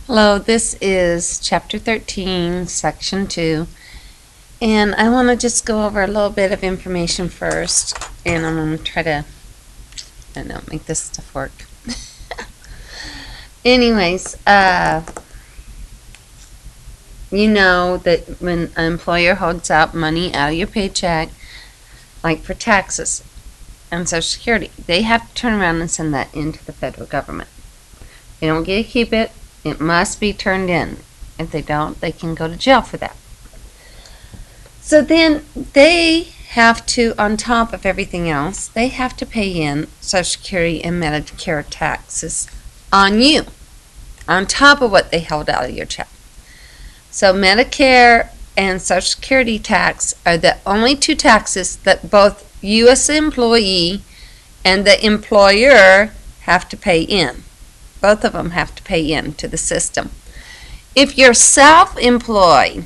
Hello, this is Chapter 13, Section 2, and I want to just go over a little bit of information first, and I'm going to try to, I don't know, make this stuff work. Anyways, you know that when an employer holds out money out of your paycheck, like for taxes and Social Security, they have to turn around and send that into the federal government. They don't get to keep it. It must be turned in. If they don't, they can go to jail for that. So then they have to, on top of everything else, they have to pay in Social Security and Medicare taxes on you, on top of what they held out of your check. So Medicare and Social Security tax are the only two taxes that both you as the employee and the employer have to pay in. Both of them have to pay into the system. If you're self-employed,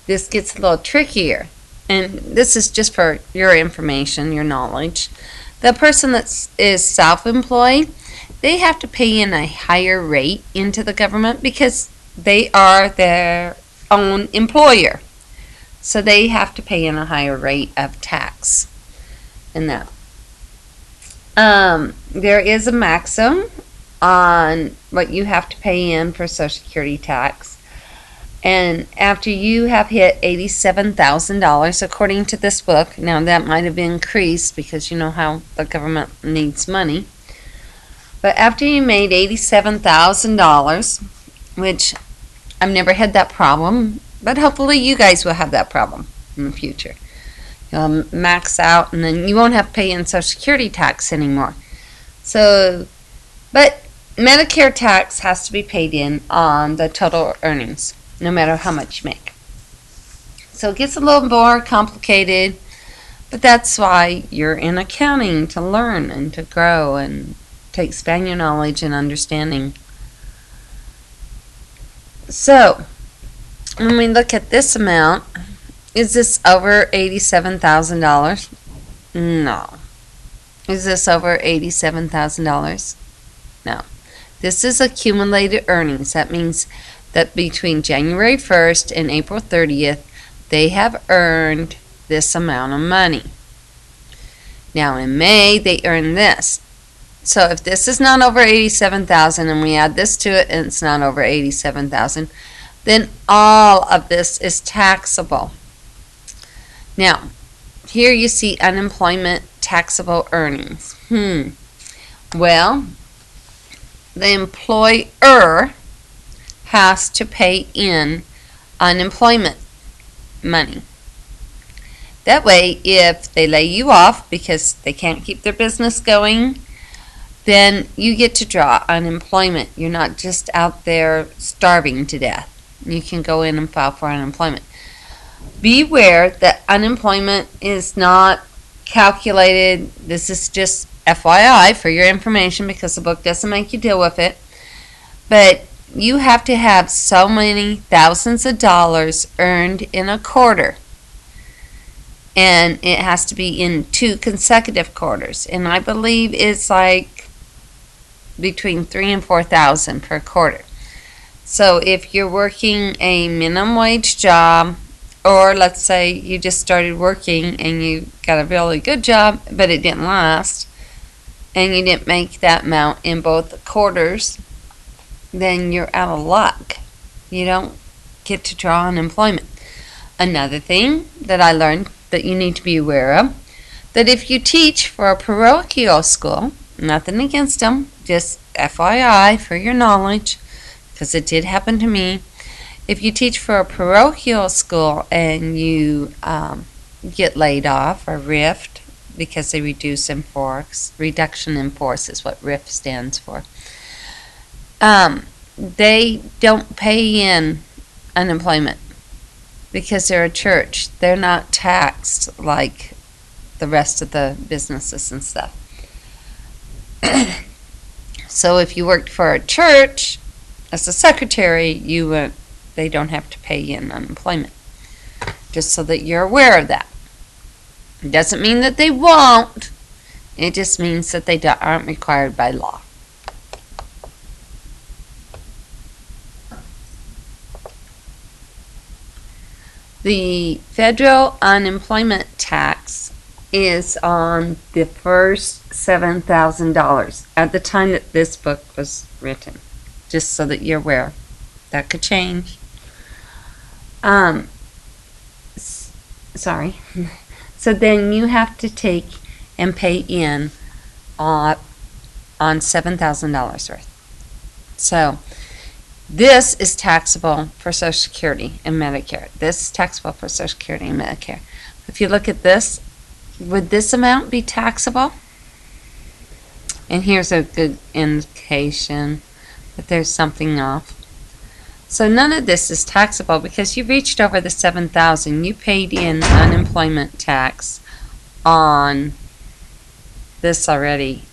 this gets a little trickier. And this is just for your information, your knowledge. The person that is self-employed, they have to pay in a higher rate into the government because they are their own employer. So they have to pay in a higher rate of tax. And that. There is a maximum on what you have to pay in for Social Security tax. And after you have hit $87,000, according to this book, now that might have been increased because you know how the government needs money. But after you made $87,000, which I've never had that problem, but hopefully you guys will have that problem in the future. You'll max out and then you won't have to pay in Social Security tax anymore. So, but Medicare tax has to be paid in on the total earnings, no matter how much you make. So it gets a little more complicated, but that's why you're in accounting, to learn and to grow and to expand your knowledge and understanding. So, when we look at this amount, is this over $87,000? No. Is this over $87,000? No. This is accumulated earnings. That means that between January 1st and April 30th, they have earned this amount of money. Now in May, they earn this. So if this is not over $87,000 and we add this to it and it's not over $87,000, then all of this is taxable. Now, here you see unemployment taxable earnings. Well, the employer has to pay in unemployment money. That way, if they lay you off because they can't keep their business going, then you get to draw unemployment. You're not just out there starving to death. You can go in and file for unemployment. Beware that unemployment is not calculated. This is just FYI for your information because the book doesn't make you deal with it. But you have to have so many thousands of dollars earned in a quarter. And it has to be in 2 consecutive quarters. And I believe it's like between 3,000 and 4,000 per quarter. So if you're working a minimum wage job, or let's say you just started working and you got a really good job, but it didn't last, and you didn't make that amount in both quarters, then you're out of luck. You don't get to draw unemployment. Another thing that I learned that you need to be aware of, that if you teach for a parochial school, nothing against them, just FYI for your knowledge, because it did happen to me. If you teach for a parochial school and you get laid off or RIF'd because they reduce in force, reduction in force is what RIF stands for, they don't pay in unemployment because they're a church. They're not taxed like the rest of the businesses and stuff. So if you worked for a church as a secretary, they don't have to pay in unemployment. Just so that you're aware of that. It doesn't mean that they won't. It just means that they aren't required by law. The federal unemployment tax is on the first $7,000 at the time that this book was written, just so that you're aware. That could change. Sorry. So then you have to take and pay in on $7,000 worth. So this is taxable for Social Security and Medicare. This is taxable for Social Security and Medicare. If you look at this, would this amount be taxable? And here's a good indication that there's something off. So none of this is taxable because you reached over the $7,000. You paid in unemployment tax on this already,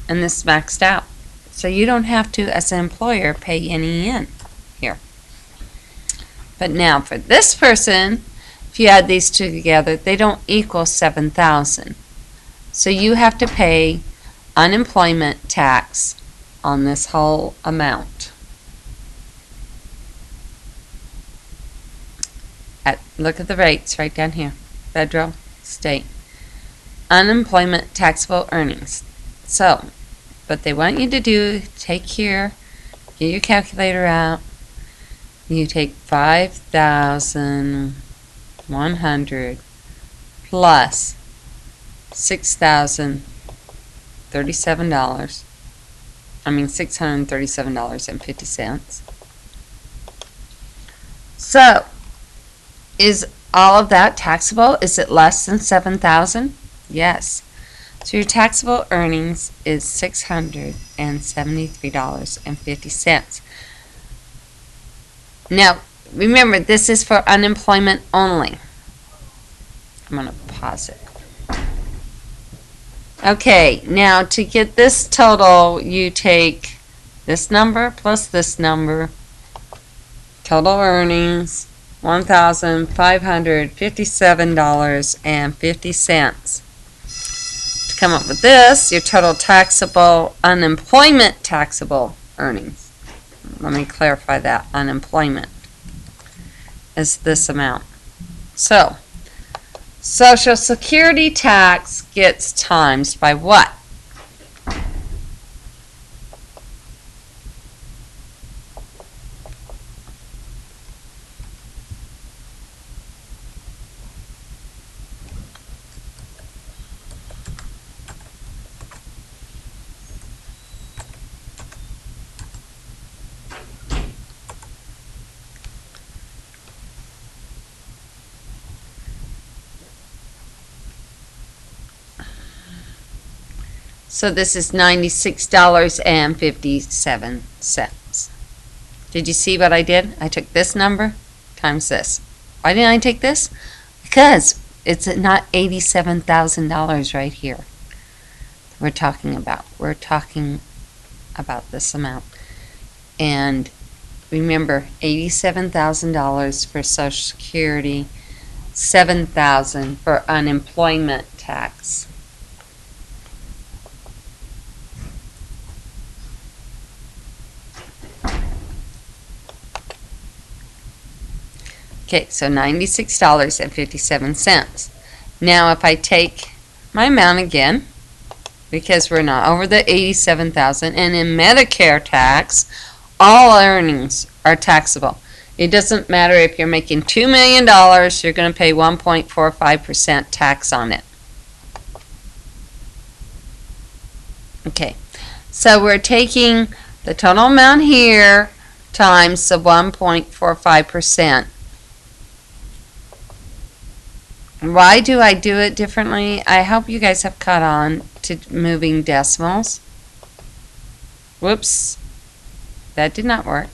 and this maxed out. So you don't have to, as an employer, pay any in here. But now for this person, if you add these two together, they don't equal $7,000. So you have to pay unemployment tax on this whole amount. Look at the rates right down here. Federal, state. Unemployment taxable earnings. So, what they want you to do, take here, get your calculator out. You take 5,100 plus $6,037. $637.50. So, is all of that taxable? Is it less than $7,000? Yes. So your taxable earnings is $673.50. Now, remember, this is for unemployment only. I'm going to pause it. Okay, now to get this total, you take this number plus this number. Total earnings, $1,557.50. To come up with this, your total taxable, unemployment taxable earnings. Let me clarify that. Unemployment is this amount. So, Social Security tax gets times by what? So this is $96.57. Did you see what I did? I took this number times this. Why didn't I take this? Because it's not $87,000 right here. We're talking about this amount. And remember, $87,000 for Social Security, $7,000 for unemployment tax. Okay, so $96.57. Now if I take my amount again, because we're not over the $87,000, and in Medicare tax, all earnings are taxable. It doesn't matter if you're making $2 million, you're going to pay 1.45% tax on it. Okay, so we're taking the total amount here times the 1.45%. Why do I do it differently? I hope you guys have caught on to moving decimals. Whoops. That did not work.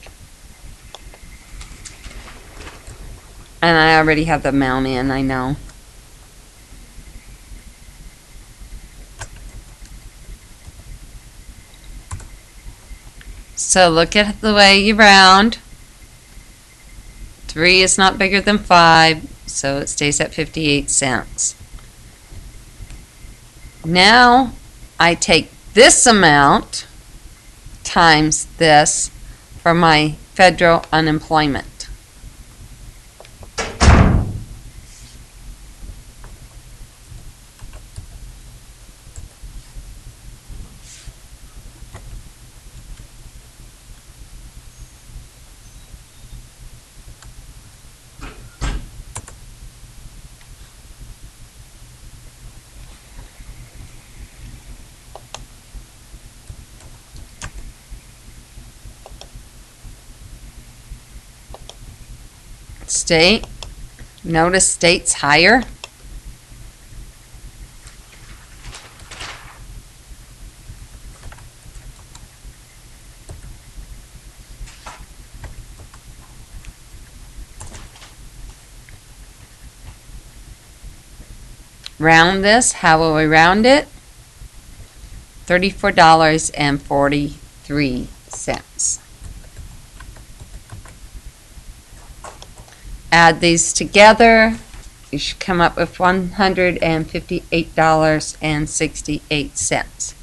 And I already have the amount in, I know. So look at the way you round. 3 is not bigger than 5. So it stays at 58 cents. Now I take this amount times this for my federal unemployment. State. Notice state's higher. Round this. How will we round it? $34.43. Add these together. You should come up with $158.68.